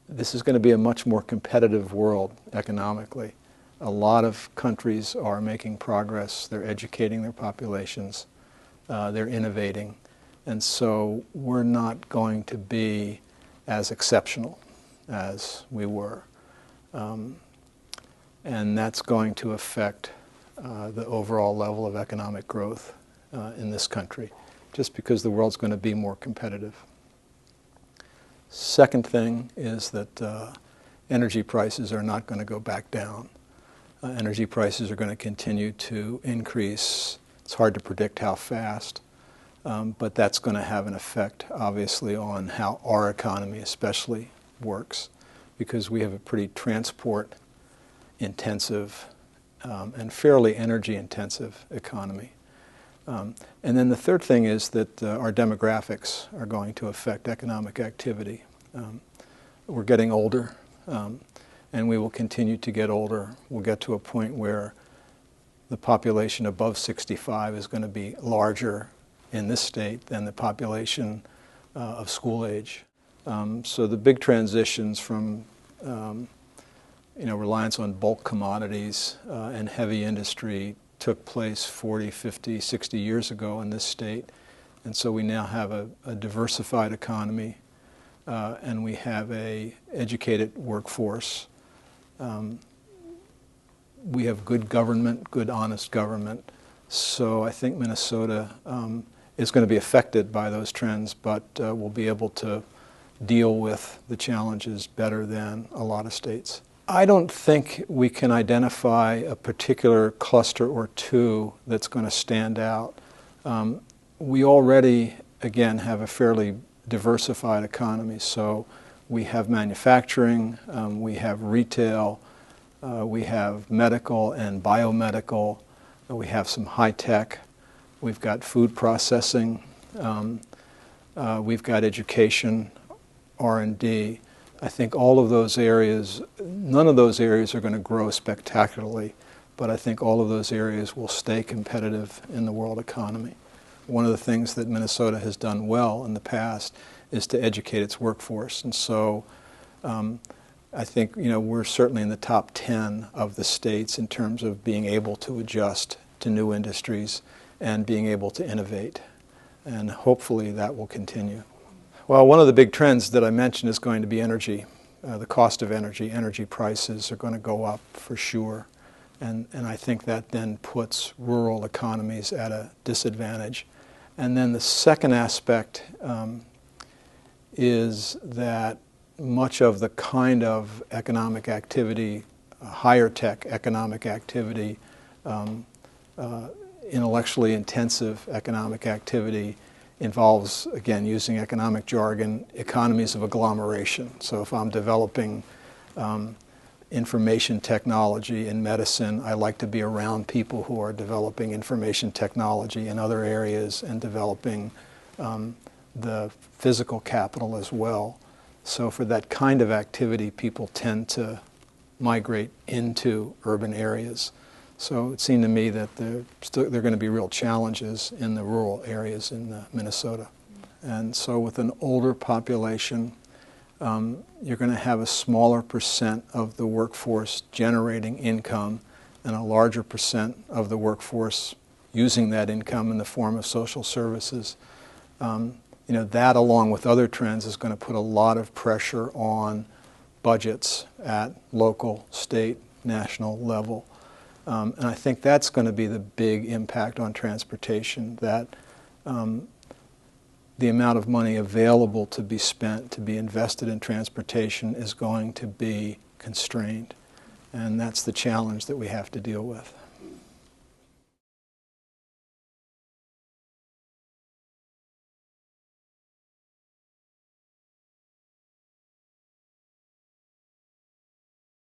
this is going to be a much more competitive world economically. A lot of countries are making progress. They're educating their populations. They're innovating. And so we're not going to be as exceptional as we were. And that's going to affect the overall level of economic growth in this country, just because the world's going to be more competitive. Second thing is that energy prices are not going to go back down. Energy prices are going to continue to increase. It's hard to predict how fast, but that's going to have an effect, obviously, on how our economy especially works, because we have a pretty transport-intensive and fairly energy-intensive economy. And then the third thing is that our demographics are going to affect economic activity. We're getting older, and we will continue to get older. We'll get to a point where the population above 65 is going to be larger in this state than the population of school age. So the big transitions from reliance on bulk commodities and heavy industry took place 40, 50, 60 years ago in this state. And so we now have a diversified economy, and we have an educated workforce. We have good government, good, honest government. So I think Minnesota is going to be affected by those trends, but will be able to deal with the challenges better than a lot of states. I don't think we can identify a particular cluster or two that's going to stand out. We already, again, have a fairly diversified economy. So we have manufacturing, we have retail, we have medical and biomedical, we have some high tech, we've got food processing, we've got education, R&D. I think all of those areas, none of those areas are going to grow spectacularly, but I think all of those areas will stay competitive in the world economy. One of the things that Minnesota has done well in the past is to educate its workforce. And so I think we're certainly in the top 10 of the states in terms of being able to adjust to new industries and being able to innovate. And hopefully that will continue. Well, one of the big trends that I mentioned is going to be energy. The cost of energy. Energy prices are going to go up for sure. And I think that then puts rural economies at a disadvantage. And then the second aspect is that much of the kind of economic activity, higher tech economic activity, intellectually intensive economic activity involves, again, using economic jargon, economies of agglomeration. So if I'm developing information technology in medicine, I like to be around people who are developing information technology in other areas and developing the physical capital as well. So for that kind of activity, people tend to migrate into urban areas. So it seemed to me that there are going to be real challenges in the rural areas in Minnesota. And so with an older population, you're going to have a smaller percent of the workforce generating income and a larger percent of the workforce using that income in the form of social services. That, along with other trends, is going to put a lot of pressure on budgets at local, state, national level. And I think that's going to be the big impact on transportation, that the amount of money available to be spent, to be invested in transportation, is going to be constrained. And that's the challenge that we have to deal with.